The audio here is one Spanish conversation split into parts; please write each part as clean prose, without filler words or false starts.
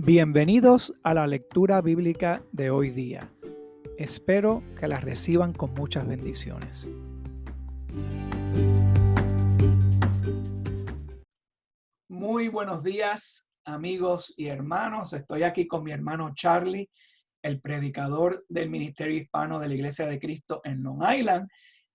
Bienvenidos a la lectura bíblica de hoy día. Espero que la reciban con muchas bendiciones. Muy buenos días, amigos y hermanos. Estoy aquí con mi hermano Charlie, el predicador del Ministerio Hispano de la Iglesia de Cristo en Long Island.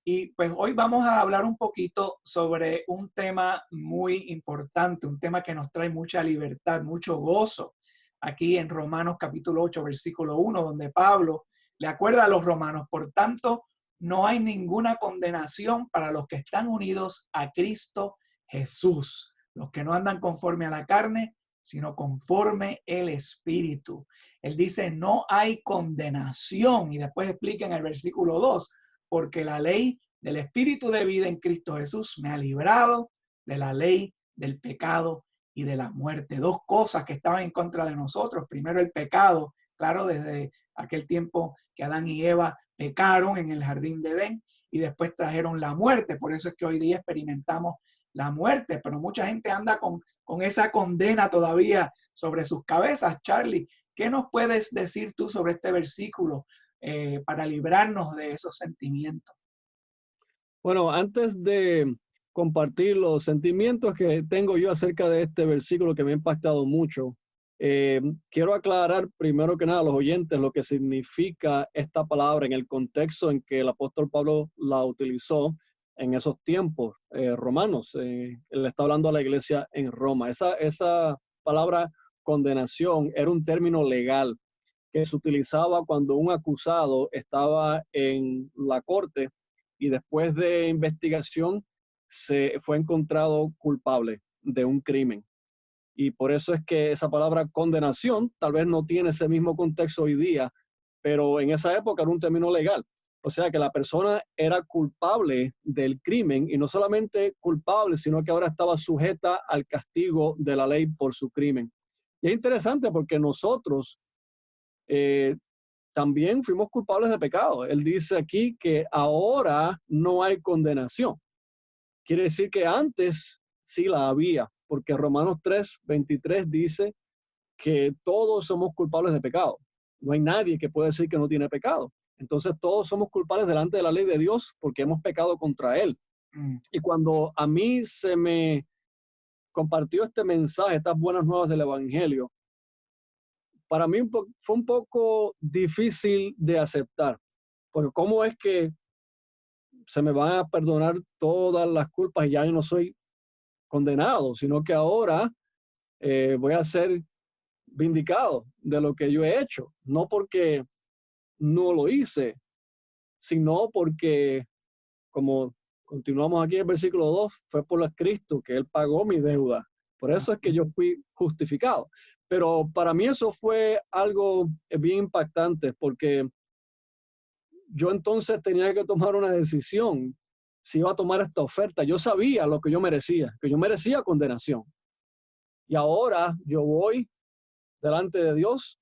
Y pues hoy vamos a hablar un poquito sobre un tema muy importante, un tema que nos trae mucha libertad, mucho gozo. Aquí en Romanos capítulo 8, versículo 1, donde Pablo le acuerda a los romanos: por tanto, no hay ninguna condenación para los que están unidos a Cristo Jesús, los que no andan conforme a la carne, sino conforme el Espíritu. Él dice, no hay condenación, y después explica en el versículo 2, porque la ley del Espíritu de vida en Cristo Jesús me ha librado de la ley del pecado y de la muerte. Dos cosas que estaban en contra de nosotros. Primero, el pecado, claro, desde aquel tiempo que Adán y Eva pecaron en el jardín de Edén, y después trajeron la muerte. Por eso es que hoy día experimentamos la muerte, pero mucha gente anda con esa condena todavía sobre sus cabezas. Charlie, ¿qué nos puedes decir tú sobre este versículo para librarnos de esos sentimientos? Bueno, antes de compartir los sentimientos que tengo yo acerca de este versículo que me ha impactado mucho, quiero aclarar primero que nada a los oyentes lo que significa esta palabra en el contexto en que el apóstol Pablo la utilizó en esos tiempos romanos. Él está hablando a la iglesia en Roma. Esa palabra condenación era un término legal que se utilizaba cuando un acusado estaba en la corte y después de investigación se fue encontrado culpable de un crimen. Y por eso es que esa palabra condenación tal vez no tiene ese mismo contexto hoy día, pero en esa época era un término legal. O sea que la persona era culpable del crimen y no solamente culpable, sino que ahora estaba sujeta al castigo de la ley por su crimen. Y es interesante porque nosotros eh, también fuimos culpables de pecado. Él dice aquí que ahora no hay condenación. Quiere decir que antes sí la había, porque Romanos 3:23 dice que todos somos culpables de pecado. No hay nadie que pueda decir que no tiene pecado. Entonces todos somos culpables delante de la ley de Dios porque hemos pecado contra Él. Y cuando a mí se me compartió este mensaje, estas buenas nuevas del Evangelio, para mí fue un poco difícil de aceptar, porque cómo es que se me van a perdonar todas las culpas y ya yo no soy condenado, sino que ahora voy a ser vindicado de lo que yo he hecho, no porque no lo hice, sino porque, como continuamos aquí en el versículo 2, fue por Cristo que Él pagó mi deuda. Por eso es que yo fui justificado. Pero para mí eso fue algo bien impactante porque yo entonces tenía que tomar una decisión si iba a tomar esta oferta. Yo sabía lo que yo merecía condenación. Y ahora yo voy delante de Dios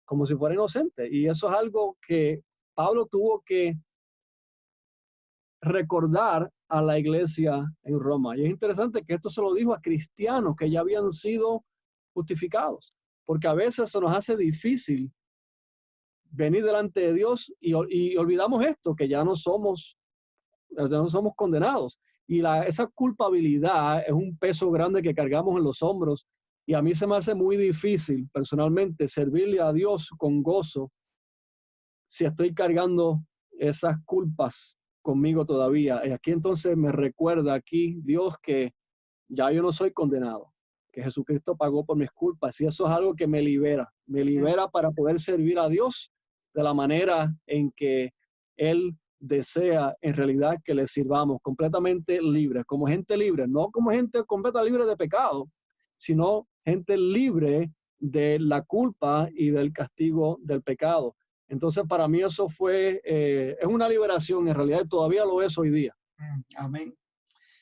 como si fuera inocente. Y eso es algo que Pablo tuvo que recordar a la iglesia en Roma. Y es interesante que esto se lo dijo a cristianos que ya habían sido justificados, porque a veces se nos hace difícil venir delante de Dios y olvidamos esto, que ya no somos condenados. Y esa culpabilidad es un peso grande que cargamos en los hombros. Y a mí se me hace muy difícil personalmente servirle a Dios con gozo si estoy cargando esas culpas conmigo todavía. Y aquí entonces me recuerda aquí Dios que ya yo no soy condenado, que Jesucristo pagó por mis culpas. Y eso es algo que me libera para poder servir a Dios de la manera en que Él desea en realidad que le sirvamos, completamente libres, como gente libre, no como gente completa libre de pecado, sino gente libre de la culpa y del castigo del pecado. Entonces para mí eso es una liberación, en realidad todavía lo es hoy día. Amén.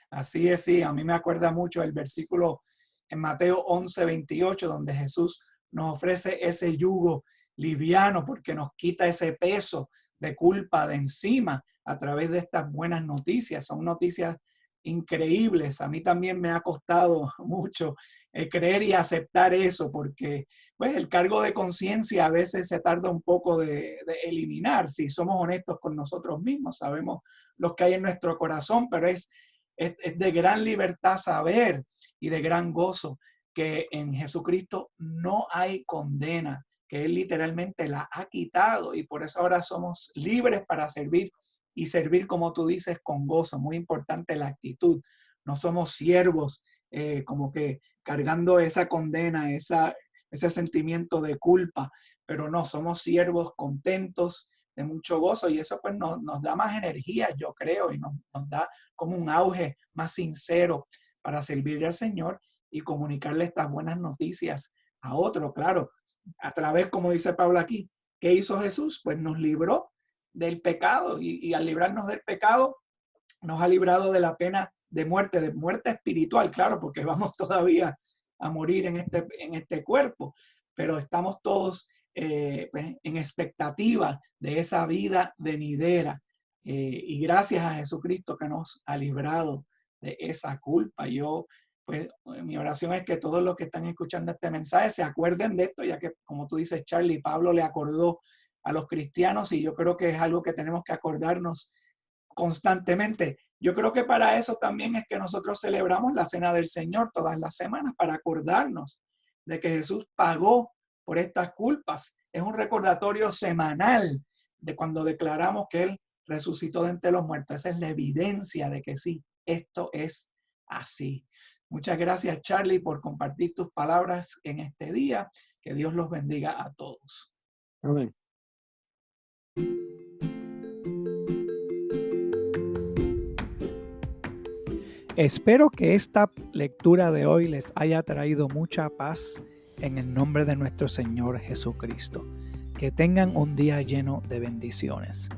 Así es, sí. A mí me acuerda mucho el versículo en Mateo 11:28, donde Jesús nos ofrece ese yugo liviano porque nos quita ese peso de culpa de encima a través de estas buenas noticias. Son noticias increíbles. A mí también me ha costado mucho creer y aceptar eso, porque pues el cargo de conciencia a veces se tarda un poco de eliminar. Si somos honestos con nosotros mismos, sabemos lo que hay en nuestro corazón, pero es de gran libertad saber y de gran gozo que en Jesucristo no hay condena, que Él literalmente la ha quitado, y por eso ahora somos libres para servir, y servir, como tú dices, con gozo. Muy importante la actitud. No somos siervos como que cargando esa condena, ese sentimiento de culpa, pero no, somos siervos contentos, de mucho gozo, y eso pues nos da más energía, yo creo, y nos da como un auge más sincero para servirle al Señor y comunicarle estas buenas noticias a otro. Claro, a través, como dice Pablo aquí, ¿qué hizo Jesús? Pues nos libró del pecado, y al librarnos del pecado nos ha librado de la pena de muerte espiritual, claro, porque vamos todavía a morir en este cuerpo, pero estamos todos pues, en expectativa de esa vida venidera, y gracias a Jesucristo que nos ha librado de esa culpa. Yo, pues, mi oración es que todos los que están escuchando este mensaje se acuerden de esto, ya que, como tú dices, Charlie, Pablo le acordó a los cristianos, y yo creo que es algo que tenemos que acordarnos constantemente. Yo creo que para eso también es que nosotros celebramos la Cena del Señor todas las semanas, para acordarnos de que Jesús pagó por estas culpas. Es un recordatorio semanal de cuando declaramos que Él resucitó de entre los muertos. Esa es la evidencia de que sí, esto es así. Muchas gracias, Charlie, por compartir tus palabras en este día. Que Dios los bendiga a todos. Amén. Espero que esta lectura de hoy les haya traído mucha paz en el nombre de nuestro Señor Jesucristo. Que tengan un día lleno de bendiciones.